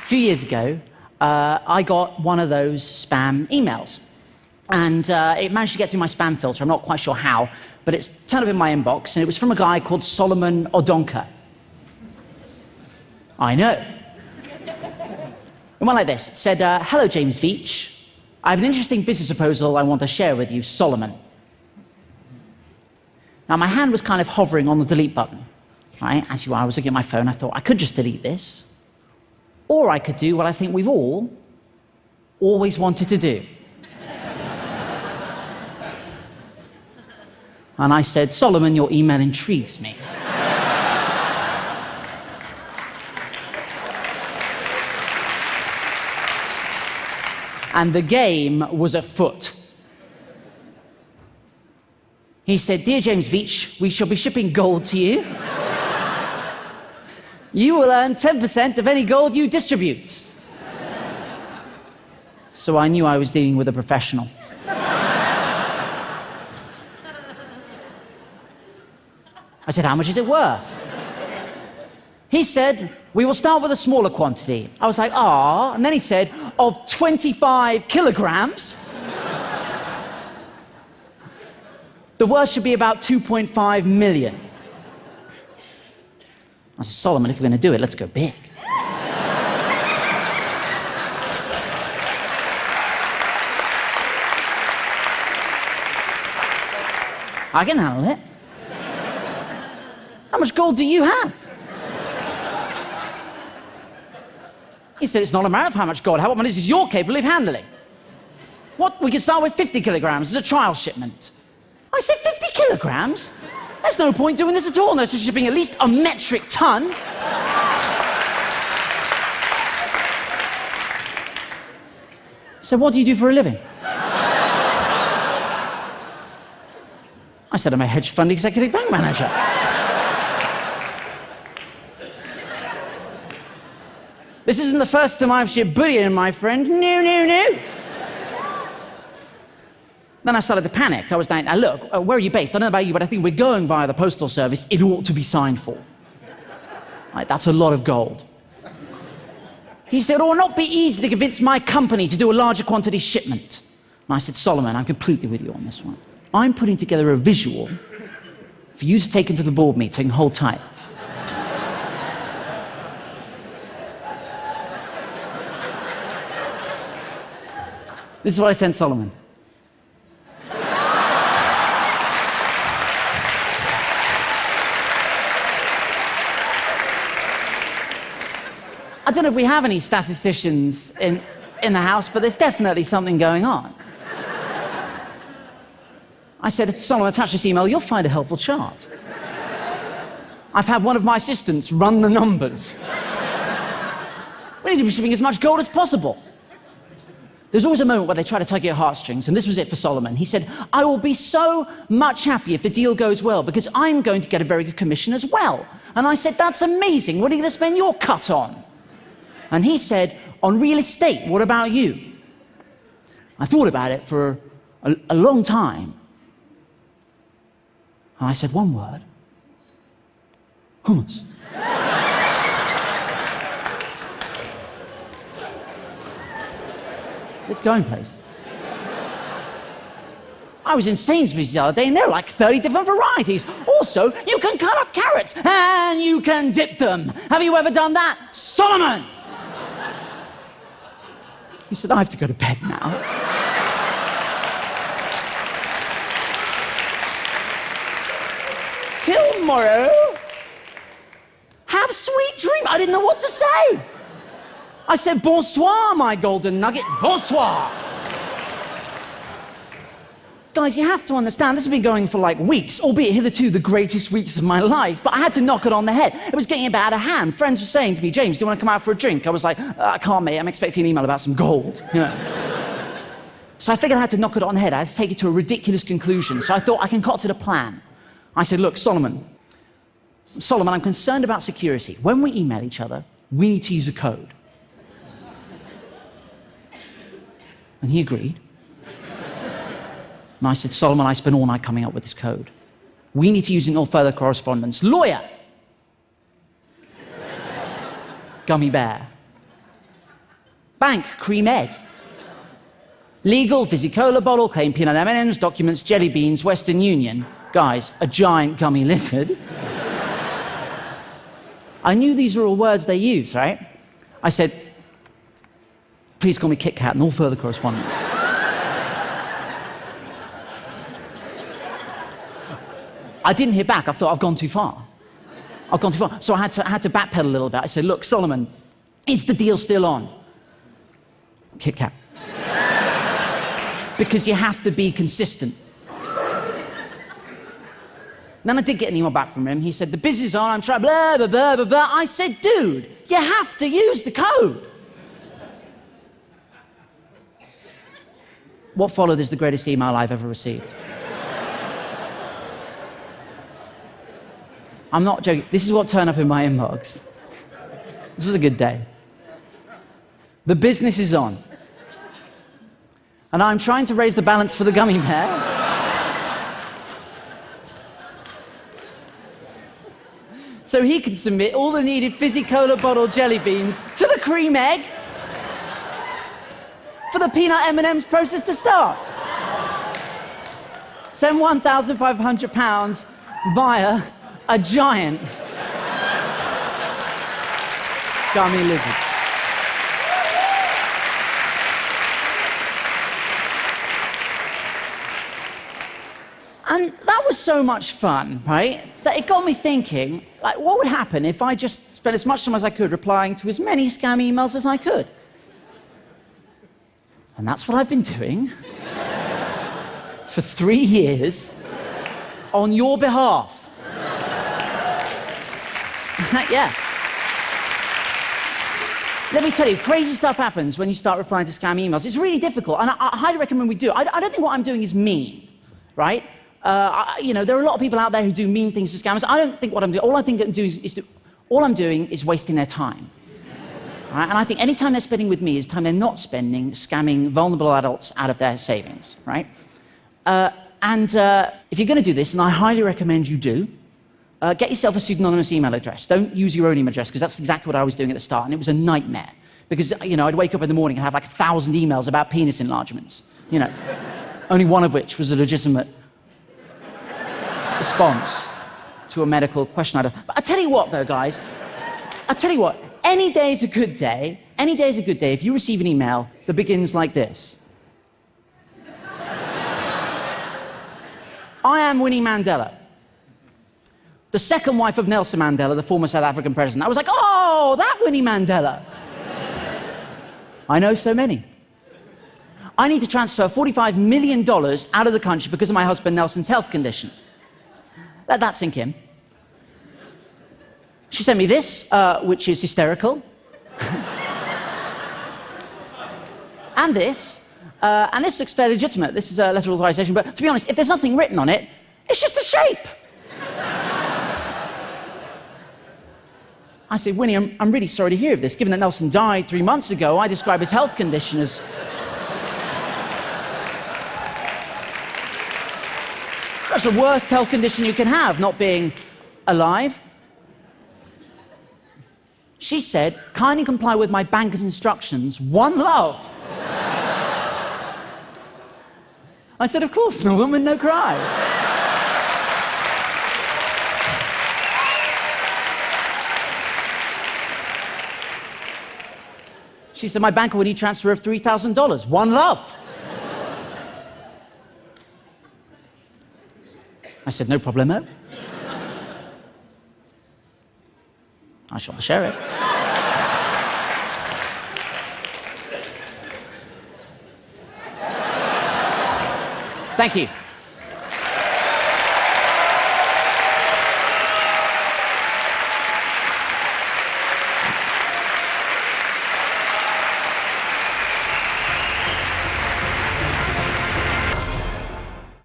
A few years ago, I got one of those spam emails. And it managed to get through my spam filter. I'm not quite sure how, but it's turned up in my inbox, and it was from a guy called Solomon Odonka. I know. It went like this. It said, hello, James Veitch. I have an interesting business proposal I want to share with you, Solomon. Now, my hand was kind of hovering on the delete button. Right? As you are, I was looking at my phone. I thought, I could just delete this. Or I could do what I think we've all always wanted to do. And I said, Solomon, your email intrigues me. And the game was afoot. He said, Dear James Veitch, we shall be shipping gold to you. You will earn 10% of any gold you distribute. So I knew I was dealing with a professional. I said, how much is it worth? He said, we will start with a smaller quantity. I was like, ah. And then he said, of 25 kilograms. The worth should be about 2.5 million. I said, Solomon, if we're going to do it, let's go big. I can handle it. How much gold do you have? He said, it's not a matter of how much gold. How much is you're capable of handling? What? We can start with 50 kilograms as a trial shipment. I said, 50 kilograms? There's no point doing this at all unless you're shipping at least a metric ton. So what do you do for a living? I said, I'm a hedge fund executive bank manager. This isn't the first time I've shipped bullion, my friend. No, no, no. Then I started to panic. I was like, now look, where are you based? I don't know about you, but I think we're going via the postal service. It ought to be signed for. Right, that's a lot of gold. He said, oh, it will not be easy to convince my company to do a larger quantity shipment. And I said, Solomon, I'm completely with you on this one. I'm putting together a visual for you to take into the board meeting. Hold tight. This is what I sent Solomon. I don't know if we have any statisticians in the house, but there's definitely something going on. I said, Solomon, attach this email, you'll find a helpful chart. I've had one of my assistants run the numbers. We need to be shipping as much gold as possible. There's always a moment where they try to tug at your heartstrings, and this was it for Solomon. He said, I will be so much happy if the deal goes well, because I'm going to get a very good commission as well. And I said, that's amazing. What are you going to spend your cut on? And he said, on real estate, what about you? I thought about it for a long time. And I said one word. Hummus. It's going places. I was in Sainsbury's the other day, and there are like 30 different varieties. Also, you can cut up carrots, and you can dip them. Have you ever done that? Solomon! He said, I have to go to bed now. Till tomorrow. Have sweet dreams. I didn't know what to say. I said, bonsoir, my golden nugget, bonsoir. Guys, you have to understand, this has been going for like weeks, albeit hitherto the greatest weeks of my life, but I had to knock it on the head. It was getting a bit out of hand. Friends were saying to me, James, do you want to come out for a drink? I was like, I can't, mate, I'm expecting an email about some gold. You know? So I figured I had to knock it on the head. I had to take it to a ridiculous conclusion. So I thought I concocted a plan. I said, look, Solomon, I'm concerned about security. When we email each other, we need to use a code. And he agreed. And I said, Solomon, I spent all night coming up with this code. We need to use it in all further correspondence. Lawyer. Gummy bear. Bank, cream egg. Legal, fizzy cola bottle, claim peanut M&Ms, documents, jelly beans, Western Union. Guys, a giant gummy lizard. I knew these were all words they use, right? I said, please call me Kit Kat and all further correspondence. I didn't hear back. I thought, I've gone too far. I've gone too far. So I had to backpedal a little bit. I said, look, Solomon, is the deal still on? Kit Kat. Because you have to be consistent. Then I did get an email back from him. He said, the business is on, I'm trying, blah, blah, blah, blah, blah. I said, dude, you have to use the code. What followed is the greatest email I've ever received. I'm not joking. This is what turned up in my inbox. This was a good day. The business is on. And I'm trying to raise the balance for the gummy bear. So he can submit all the needed fizzy cola bottle jelly beans to the cream egg for the peanut M&Ms process to start. Send £1,500 via a giant gummy lizard. And that was so much fun, right, that it got me thinking, like, what would happen if I just spent as much time as I could replying to as many scam emails as I could? And that's what I've been doing for 3 years on your behalf. Yeah. Let me tell you, crazy stuff happens when you start replying to scam emails. It's really difficult, and I highly recommend we do. I don't think what I'm doing is mean, right? You know, there are a lot of people out there who do mean things to scammers. I don't think what I'm doing, all I think I'm doing all I'm doing is wasting their time. Right? And I think any time they're spending with me is time they're not spending scamming vulnerable adults out of their savings, right? If you're going to do this, and I highly recommend you do, get yourself a pseudonymous email address. Don't use your own email address, because that's exactly what I was doing at the start, and it was a nightmare. Because, you know, I'd wake up in the morning and have like 1,000 emails about penis enlargements, you know, only one of which was a legitimate response to a medical question. But I tell you what, though, guys, I tell you what, any day is a good day. Any day is a good day if you receive an email that begins like this. I am Winnie Mandela, the second wife of Nelson Mandela, the former South African president. I was like, oh, that Winnie Mandela. I know so many. I need to transfer $45 million out of the country because of my husband Nelson's health condition. Let that sink in. She sent me this, which is hysterical. And this looks fairly legitimate. This is a letter of authorization, but to be honest, if there's nothing written on it, it's just a shape. I said, Winnie, I'm really sorry to hear of this. Given that Nelson died 3 months ago, I describe his health condition as... That's the worst health condition you can have, not being alive. She said, kindly comply with my banker's instructions. One love. I said, of course, no woman, no cry. She said, my banker would need transfer of $3,000. One love. I said, no problemo. I shot the sheriff. Thank you.